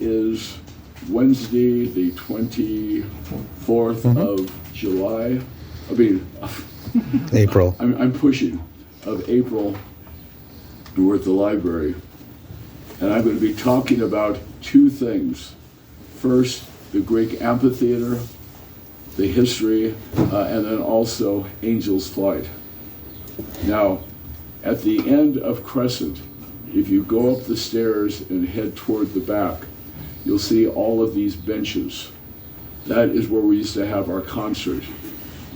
is Wednesday, the 24th of July. I mean, April. I'm pushing, of April. We're at the library. And I'm going to be talking about two things. First, the Greek amphitheater, the history, and then also Angel's Flight. Now, at the end of Crescent, if you go up the stairs and head toward the back, you'll see all of these benches. That is where we used to have our concert.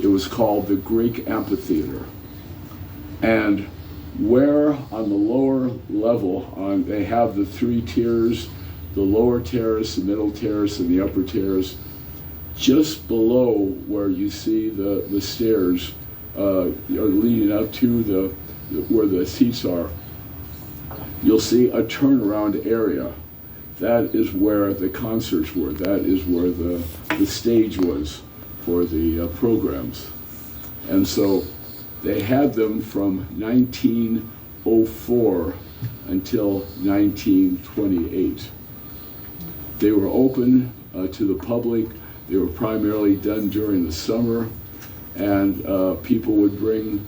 It was called the Greek Amphitheater. And where on the lower level, they have the three tiers, the lower terrace, the middle terrace, and the upper terrace. Just below where you see the stairs leading up to where the seats are, you'll see a turnaround area. That is where the concerts were. That is where the stage was for the programs. And so they had them from 1904 until 1928. They were open to the public. They were primarily done during the summer, and people would bring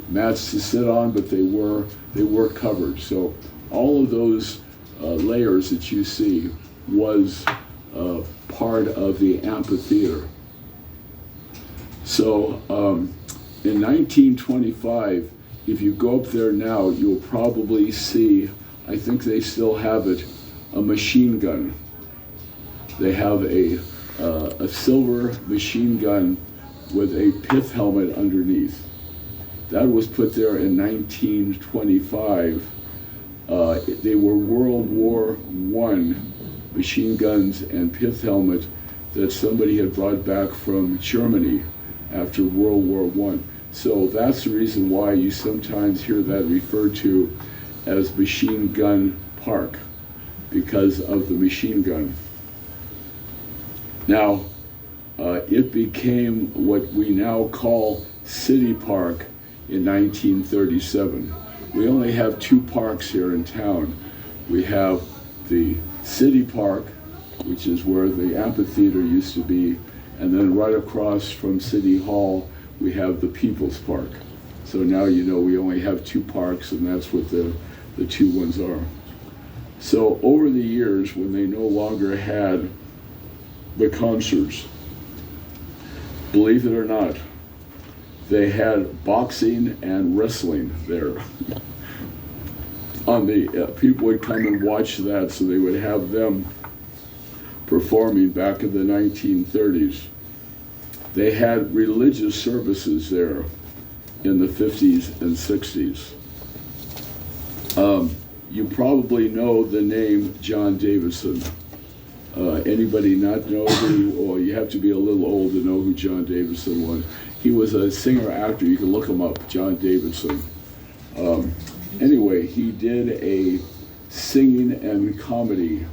mats to sit on, but they were covered. So all of those layers that you see was part of the amphitheater. So in 1925, if you go up there now, you'll probably see, I think they still have it, a machine gun. They have a silver machine gun with a pith helmet underneath. That was put there in 1925. They were World War I machine guns and pith helmet that somebody had brought back from Germany after World War I. So that's the reason why you sometimes hear that referred to as Machine Gun Park, because of the machine gun. Now, it became what we now call City Park in 1937. We only have two parks here in town. We have the City Park, which is where the amphitheater used to be, and then right across from City Hall, we have the People's Park. So now you know we only have two parks, and that's what the two ones are. So over the years, when they no longer had the concerts, believe it or not, they had boxing and wrestling there. People would come and watch that, so they would have them performing back in the 1930s. They had religious services there in the 50s and 60s. You probably know the name John Davidson. Anybody not know who? Well, you have to be a little old to know who John Davidson was. He was a singer-actor. You can look him up, John Davidson. Anyway, he did a singing and comedy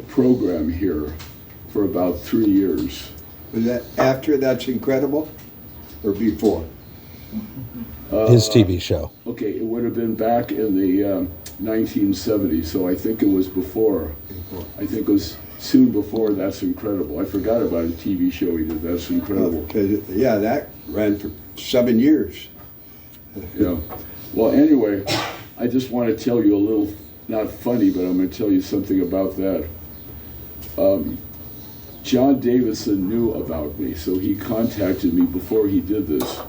program here for about 3 years. Was that after That's Incredible or before? His TV show. Okay, it would have been back in the 1970s, so I think it was before. I think it was soon before That's Incredible. I forgot about a TV show he did, That's Incredible. Yeah, that ran for 7 years. Yeah. Well, anyway, I just want to tell you a little, not funny, but I'm going to tell you something about that. John Davidson knew about me, so he contacted me before he did this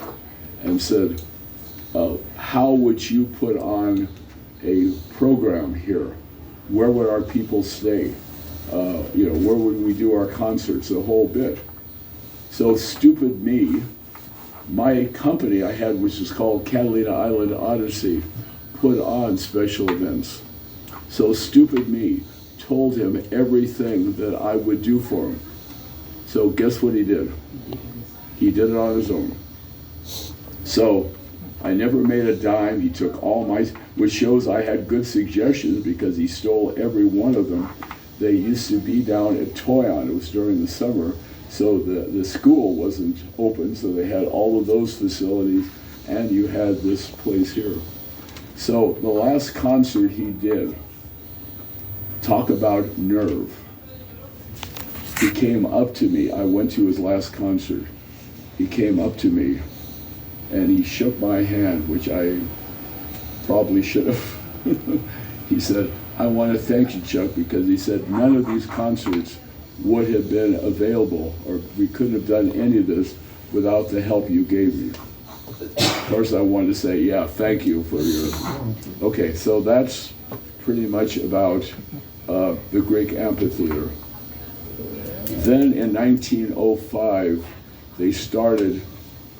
and said, how would you put on a program here? Where would our people stay? Where would we do our concerts, the whole bit? So stupid me, my company I had, which is called Catalina Island Odyssey, put on special events. So stupid me told him everything that I would do for him. So guess what he did? He did it on his own. So I never made a dime. He took all my, which shows I had good suggestions because he stole every one of them. They used to be down at Toyon. It was during the summer. So the school wasn't open, so they had all of those facilities, and you had this place here. So the last concert he did, talk about nerve. He came up to me. I went to his last concert. He came up to me and he shook my hand, which I probably should have. He said, I want to thank you, Chuck, because he said none of these concerts would have been available, or we couldn't have done any of this without the help you gave me. Of course, I wanted to say, yeah, thank you for your... Okay, so that's pretty much about the Greek Amphitheater. Then in 1905, they started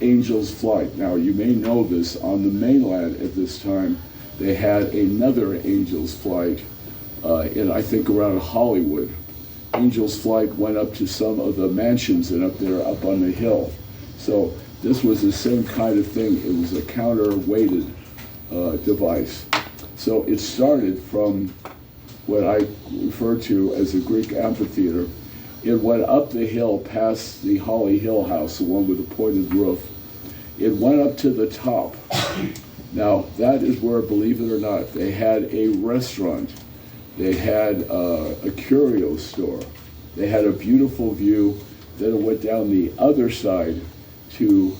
Angel's Flight. Now, you may know this, on the mainland at this time, they had another Angel's Flight in, I think, around Hollywood. Angel's Flight went up to some of the mansions and up there, up on the hill. So this was the same kind of thing. It was a counter-weighted device. So it started from what I refer to as the Greek Amphitheater. It went up the hill past the Holly Hill House, the one with the pointed roof. It went up to the top. Now, that is where, believe it or not, they had a restaurant. They had a curio store. They had a beautiful view. Then it went down the other side to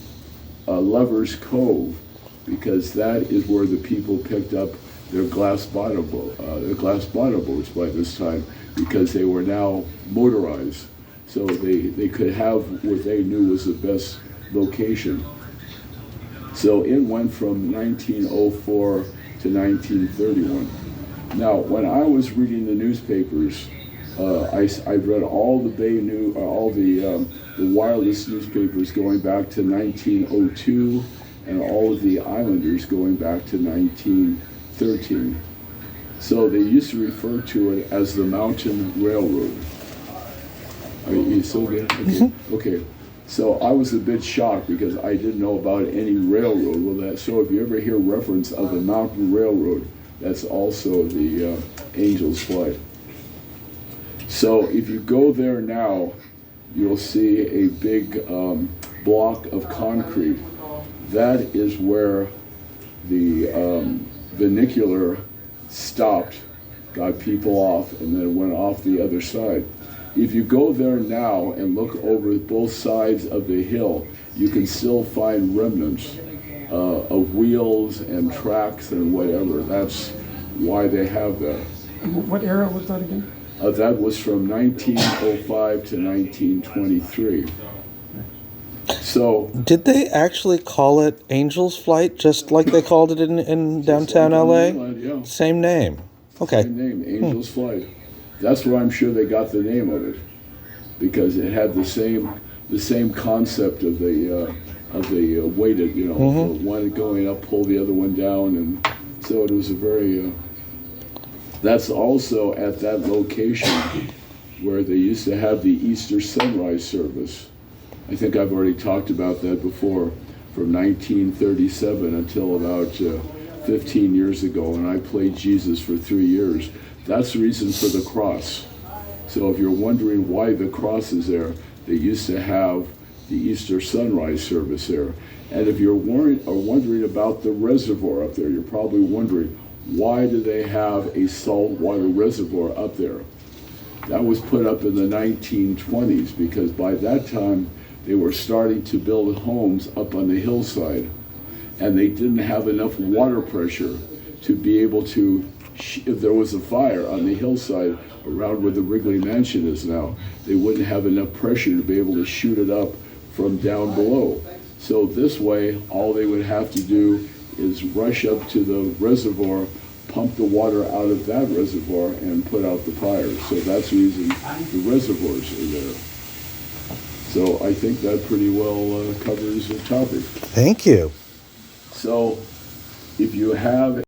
Lover's Cove, because that is where the people picked up their glass bottom boats by this time, because they were now motorized. So they could have what they knew was the best location. So it went from 1904 to 1931. Now, when I was reading the newspapers, I read all the wireless newspapers going back to 1902, and all of the islanders going back to 1913. So they used to refer to it as the Mountain Railroad. Are you still getting it? Okay. So I was a bit shocked because I didn't know about any railroad. Well, so if you ever hear reference of the Mountain Railroad, that's also the Angel's Flight. So if you go there now, you'll see a big block of concrete. That is where the vernacular stopped, got people off, and then went off the other side. If you go there now and look over both sides of the hill, you can still find remnants of wheels and tracks and whatever. That's why they have that. What era was that again? That was from 1905 to 1923. So, Did they actually call it Angel's Flight, just like they called it in downtown like LA? Mainland, yeah. Same name. Okay. Same name, Angel's Flight. That's where I'm sure they got the name of it, because it had the same concept of the weighted, the one going up, pull the other one down, and so it was a very. That's also at that location where they used to have the Easter sunrise service. I think I've already talked about that before, from 1937 until about 15 years ago, and I played Jesus for 3 years. That's the reason for the cross. So if you're wondering why the cross is there, they used to have the Easter sunrise service there. And if you're wondering about the reservoir up there, you're probably wondering, why do they have a saltwater reservoir up there? That was put up in the 1920s, because by that time they were starting to build homes up on the hillside, and they didn't have enough water pressure to be able to, if there was a fire on the hillside around where the Wrigley Mansion is now, they wouldn't have enough pressure to be able to shoot it up from down below. So this way, all they would have to do is rush up to the reservoir, pump the water out of that reservoir, and put out the fire. So that's the reason the reservoirs are there. So I think that pretty well covers the topic. Thank you. So if you have